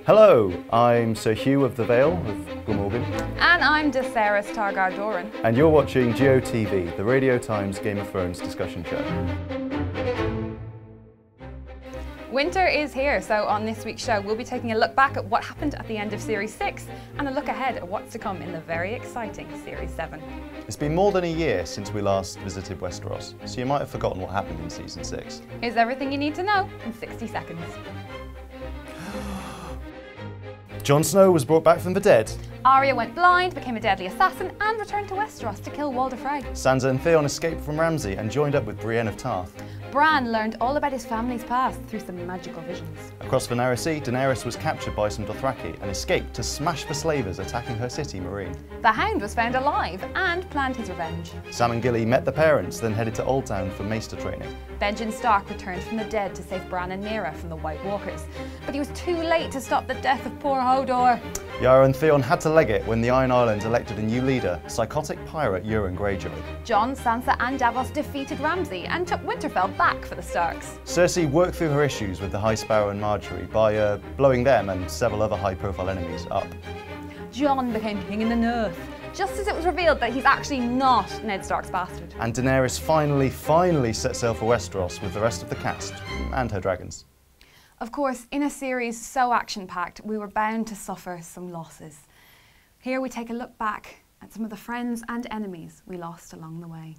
Hello, I'm Sir Hugh of the Vale of Glamorgan. And I'm Viserys Targaryen. And you're watching GOTV, the Radio Times Game of Thrones discussion show. Winter is here, so on this week's show we'll be taking a look back at what happened at the end of Series 6 and a look ahead at what's to come in the very exciting Series 7. It's been more than a year since we last visited Westeros, so you might have forgotten what happened in Season 6. Here's everything you need to know in 60 seconds. Jon Snow was brought back from the dead. Arya went blind, became a deadly assassin, and returned to Westeros to kill Walder Frey. Sansa and Theon escaped from Ramsay and joined up with Brienne of Tarth. Bran learned all about his family's past through some magical visions. Across the Narrow Sea, Daenerys was captured by some Dothraki and escaped to smash the slavers attacking her city, Meereen. The Hound was found alive and planned his revenge. Sam and Gilly met the parents, then headed to Old Town for Maester training. Benjen Stark returned from the dead to save Bran and Meera from the White Walkers, but he was too late to stop the death of poor Hodor. Yara and Theon had to leg it when the Iron Islands elected a new leader, psychotic pirate Euron Greyjoy. Jon, Sansa and Davos defeated Ramsay and took Winterfell back for the Starks. Cersei worked through her issues with the High Sparrow and Marjorie by blowing them and several other high-profile enemies up. Jon became king in the North, just as it was revealed that he's actually not Ned Stark's bastard. And Daenerys finally set sail for Westeros with the rest of the cast and her dragons. Of course, in a series so action-packed, we were bound to suffer some losses. Here we take a look back at some of the friends and enemies we lost along the way.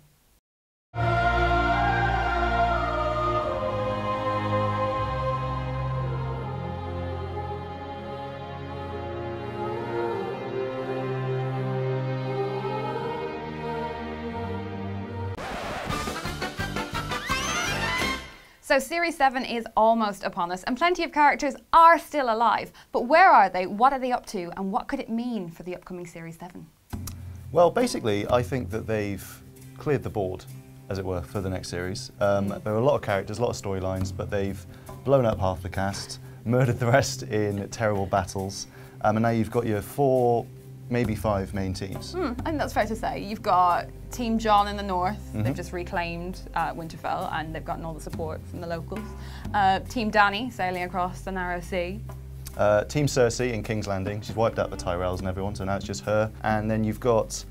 So Series 7 is almost upon us and plenty of characters are still alive. But where are they, what are they up to, and what could it mean for the upcoming Series 7? Well, basically, I think that they've cleared the board, as it were, for the next series. There are a lot of characters, a lot of storylines, but they've blown up half the cast, murdered the rest in terrible battles, and now you've got your 4, maybe 5 main teams. I think that's fair to say. You've got Team Jon in the north, they've just reclaimed Winterfell and they've gotten all the support from the locals. Team Dany sailing across the Narrow Sea. Team Cersei in King's Landing, she's wiped out the Tyrells and everyone, so now it's just her. And then you've got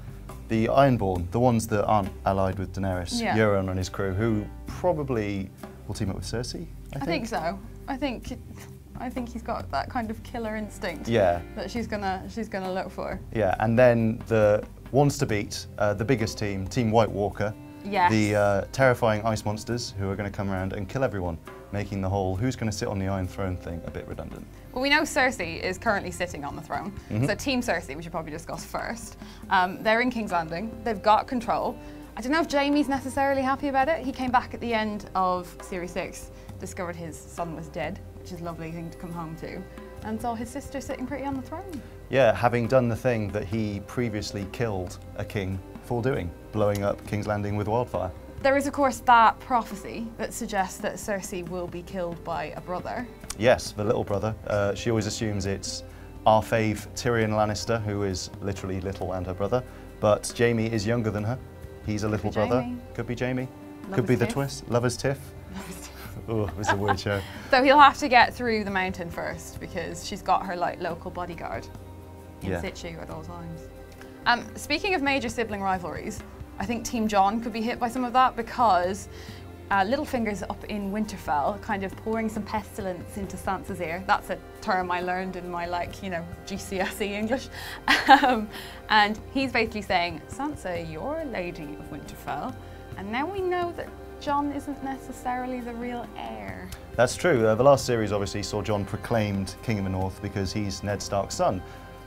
the Ironborn, the ones that aren't allied with Daenerys, Euron and his crew, who probably will team up with Cersei, I think so. I think he's got that kind of killer instinct that she's gonna look for. Yeah, and then the ones to beat, the biggest team, Team White Walker, the terrifying ice monsters who are going to come around and kill everyone, making the whole who's going to sit on the Iron Throne thing a bit redundant. Well, we know Cersei is currently sitting on the throne, so Team Cersei we should probably discuss first. They're in King's Landing, they've got control. I don't know if Jaime's necessarily happy about it. He came back at the end of Series 6, discovered his son was dead, which is a lovely thing to come home to, and saw his sister sitting pretty on the throne. Yeah, having done the thing that he previously killed a king for doing, blowing up King's Landing with wildfire. There is, of course, that prophecy that suggests that Cersei will be killed by a brother. Yes, the little brother. She always assumes it's our fave Tyrion Lannister, who is literally little and her brother, but Jaime is younger than her. He's a little brother. Could be Jaime. Could be the twist. Lover's Tiff. Oh, it was a weird show. So he'll have to get through the mountain first because she's got her local bodyguard in situ at all times. Speaking of major sibling rivalries, I think Team Jon could be hit by some of that because Littlefinger's up in Winterfell, kind of pouring some pestilence into Sansa's ear. That's a term I learned in my GCSE English. And he's basically saying, Sansa, you're a lady of Winterfell, and now we know that Jon isn't necessarily the real heir. That's true. The last series obviously saw Jon proclaimed King of the North because he's Ned Stark's son.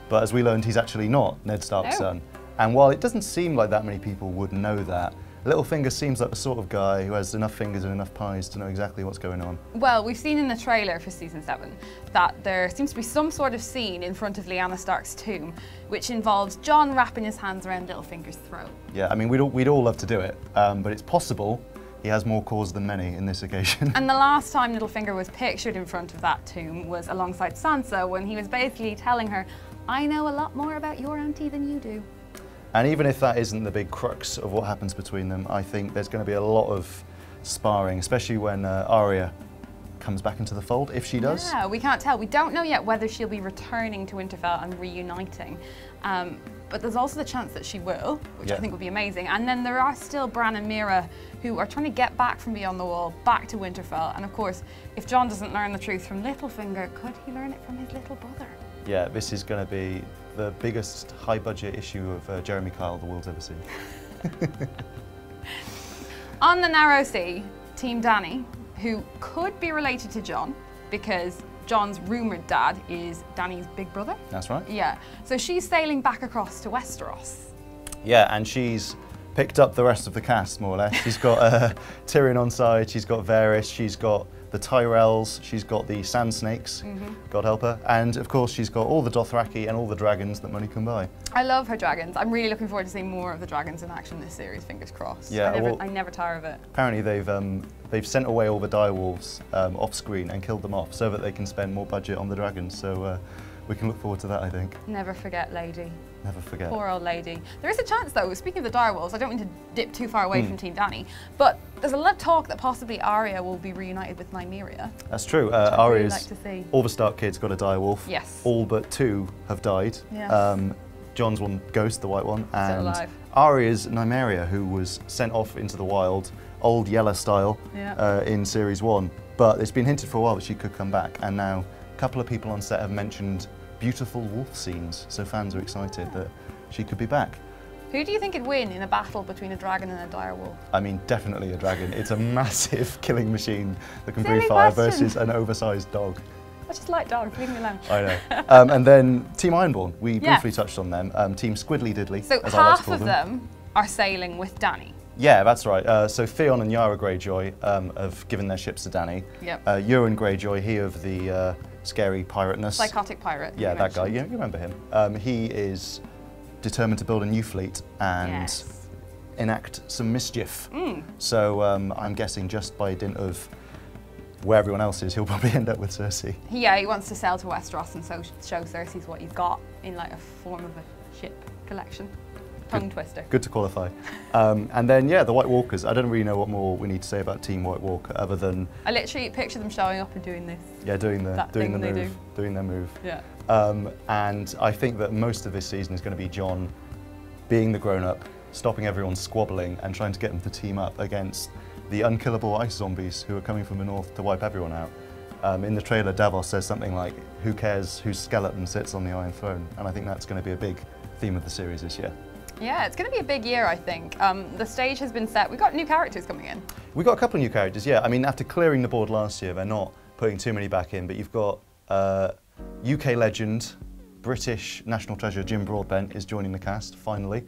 But as we learned, he's actually not Ned Stark's son. And while it doesn't seem like that many people would know that, Littlefinger seems like the sort of guy who has enough fingers and enough pies to know exactly what's going on. Well, we've seen in the trailer for Season 7 that there seems to be some sort of scene in front of Lyanna Stark's tomb which involves Jon wrapping his hands around Littlefinger's throat. Yeah, I mean, we'd all love to do it, but it's possible he has more cause than many in this occasion. And the last time Littlefinger was pictured in front of that tomb was alongside Sansa when he was basically telling her, I know a lot more about your auntie than you do. And even if that isn't the big crux of what happens between them, I think there's going to be a lot of sparring, especially when Arya comes back into the fold, if she does. Yeah, we can't tell. We don't know yet whether she'll be returning to Winterfell and reuniting. But there's also the chance that she will, which I think would be amazing. And then there are still Bran and Mira who are trying to get back from beyond the wall, back to Winterfell. And of course, if Jon doesn't learn the truth from Littlefinger, could he learn it from his little brother? Yeah, this is going to be the biggest high-budget issue of Jeremy Kyle the world's ever seen. On the Narrow Sea, Team Dany, who could be related to Jon, because Jon's rumoured dad is Dany's big brother. That's right. Yeah. So she's sailing back across to Westeros. Yeah, and she's picked up the rest of the cast, more or less. She's got Tyrion on side, she's got Varys, she's got the Tyrells, she's got the Sand Snakes, God help her, and of course she's got all the Dothraki and all the dragons that money can buy. I love her dragons. I'm really looking forward to seeing more of the dragons in action this series, fingers crossed. Yeah, I never tire of it. Apparently they've sent away all the direwolves off screen and killed them off so that they can spend more budget on the dragons, so we can look forward to that, I think. Never forget, lady. Never forget. Poor old lady. There is a chance, though, speaking of the direwolves, I don't mean to dip too far away from Team Dany, but there's a lot of talk that possibly Arya will be reunited with Nymeria. That's true. really Arya's, like to see. all the Stark kids got a direwolf. Yes. All but 2 have died. Yes. Jon's one, Ghost, the white one, and alive. Arya's Nymeria, who was sent off into the wild, old Yella style, in Series 1. But it's been hinted for a while that she could come back, and now a couple of people on set have mentioned beautiful wolf scenes, so fans are excited that she could be back. Who do you think would win in a battle between a dragon and a direwolf? I mean, definitely a dragon. It's a massive killing machine that can Silly breathe fire question. versus an oversized dog. I just like dogs, leave me alone. I know. And then Team Ironborn, we briefly touched on them. Team Squiddly Diddly, So as I like to half call of them are sailing with Dany. Yeah, that's right. So Theon and Yara Greyjoy have given their ships to Dany. Yep. Euron Greyjoy, he of the scary pirateness. Psychotic pirate. Yeah, that guy. Yeah, you remember him. He is determined to build a new fleet and enact some mischief. So I'm guessing just by dint of where everyone else is, he'll probably end up with Cersei. Yeah, he wants to sail to Westeros and so show Cersei's what he's got in like a form of a ship collection. Tongue twister. Good to qualify. And then, yeah, the White Walkers. I don't really know what more we need to say about Team White Walker other than... I literally picture them showing up and doing this. Yeah, doing the move. Doing their move. Yeah. And I think that most of this season is going to be Jon being the grown-up, stopping everyone squabbling and trying to get them to team up against the unkillable ice zombies who are coming from the north to wipe everyone out. In the trailer, Davos says something like, who cares whose skeleton sits on the Iron Throne? And I think that's going to be a big theme of the series this year. Yeah, it's going to be a big year, I think. The stage has been set. We've got new characters coming in. We've got a couple of new characters, yeah. I mean, after clearing the board last year, they're not putting too many back in, but you've got UK legend, British national treasure Jim Broadbent is joining the cast, finally,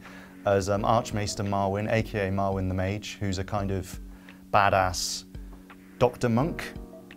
as Archmaester Marwyn, aka Marwyn the Mage, who's a kind of badass Dr. Monk,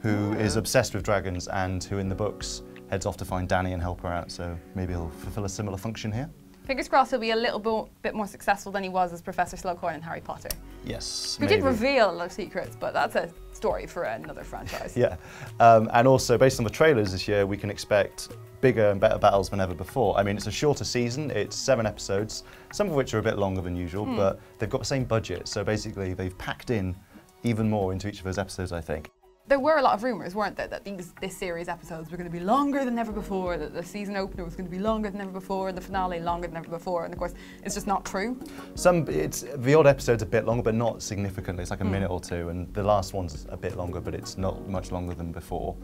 who is obsessed with dragons and who in the books heads off to find Dany and help her out, so maybe he'll fulfill a similar function here. Fingers crossed he'll be a little bit more successful than he was as Professor Slughorn in Harry Potter. Yes, Who did reveal a lot of secrets, but that's a story for another franchise. Yeah, and also based on the trailers this year, we can expect bigger and better battles than ever before. I mean, it's a shorter season, it's 7 episodes, some of which are a bit longer than usual, but they've got the same budget, so basically they've packed in even more into each of those episodes, I think. There were a lot of rumours, weren't there, that this series episodes were going to be longer than ever before, that the season opener was going to be longer than ever before, and the finale longer than ever before, and of course, it's just not true. The odd episode's a bit longer, but not significantly. It's like a minute or two, and the last one's a bit longer, but it's not much longer than before,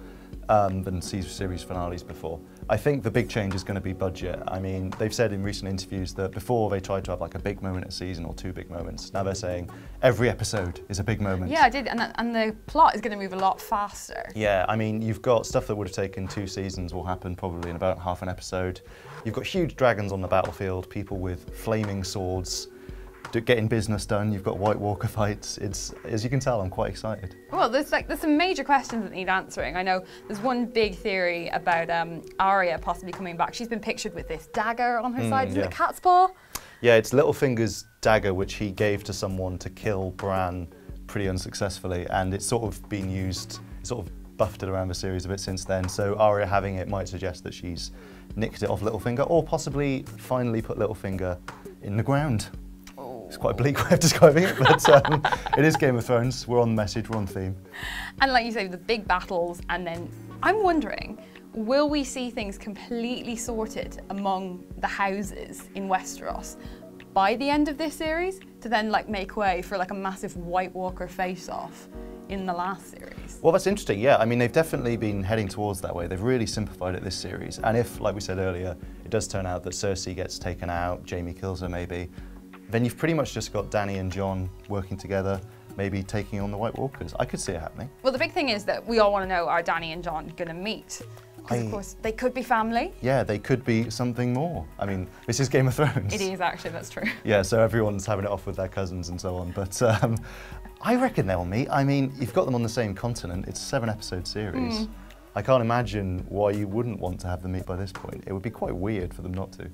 than series finales before. I think the big change is going to be budget. I mean, they've said in recent interviews that before they tried to have like a big moment a season or 2 big moments. Now they're saying every episode is a big moment. Yeah, I did, and the plot is going to move a lot faster. Yeah, I mean, you've got stuff that would have taken 2 seasons will happen probably in about half an episode. You've got huge dragons on the battlefield, people with flaming swords, getting business done. You've got White Walker fights. It's, as you can tell, I'm quite excited. Well, there's some major questions that need answering. I know there's one big theory about Arya possibly coming back. She's been pictured with this dagger on her side. Is it a cat's paw? Yeah, it's Littlefinger's dagger, which he gave to someone to kill Bran pretty unsuccessfully, and it's sort of been used, sort of buffed it around the series a bit since then. So Arya having it might suggest that she's nicked it off Littlefinger, or possibly finally put Littlefinger in the ground. It's quite a bleak way of describing it, but it is Game of Thrones. We're on message, we're on theme. And like you say, the big battles, and then I'm wondering, will we see things completely sorted among the houses in Westeros by the end of this series to then like make way for like a massive White Walker face-off in the last series? Well, that's interesting, yeah. I mean, they've definitely been heading towards that way. They've really simplified it this series. And if, like we said earlier, it does turn out that Cersei gets taken out, Jaime kills her maybe, then you've pretty much just got Dany and Jon working together, maybe taking on the White Walkers. I could see it happening. Well, the big thing is that we all want to know, are Dany and Jon going to meet? Because, of course, they could be family. Yeah, they could be something more. I mean, this is Game of Thrones. It is, actually, that's true. Yeah, so everyone's having it off with their cousins and so on. But I reckon they'll meet. I mean, you've got them on the same continent. It's a 7-episode series. I can't imagine why you wouldn't want to have them meet by this point. It would be quite weird for them not to.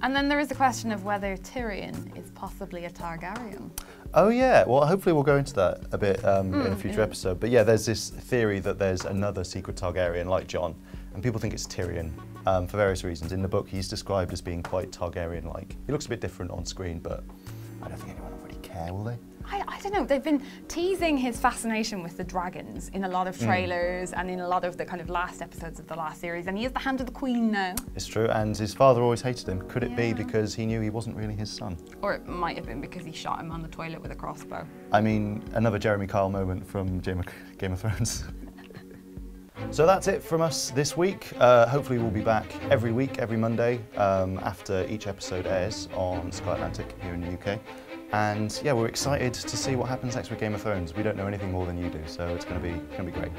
And then there is the question of whether Tyrion is possibly a Targaryen. Oh yeah, well hopefully we'll go into that a bit in a future episode. But yeah, there's this theory that there's another secret Targaryen like Jon, and people think it's Tyrion for various reasons. In the book he's described as being quite Targaryen-like. He looks a bit different on screen, but I don't think anyone will really care, will they? I don't know, they've been teasing his fascination with the dragons in a lot of trailers and in a lot of the kind of last episodes of the last series, and he is the Hand of the Queen now. It's true, and his father always hated him. Could it be because he knew he wasn't really his son? Or it might have been because he shot him on the toilet with a crossbow. I mean, another Jeremy Kyle moment from Game of Thrones. So that's it from us this week. Hopefully we'll be back every week, every Monday, after each episode airs on Sky Atlantic here in the UK. And yeah, we're excited to see what happens next with Game of Thrones. We don't know anything more than you do, so it's going to be great.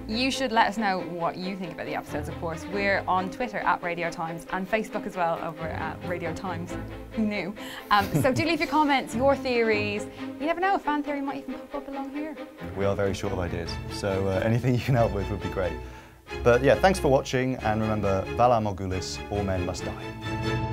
You should let us know what you think about the episodes, of course. We're on Twitter at Radio Times and Facebook as well over at Radio Times. Who knew? So do leave your comments, your theories. You never know, a fan theory might even pop up along here. We are very short of ideas, so anything you can help with would be great. But yeah, thanks for watching, and remember, Valar Morghulis, all men must die.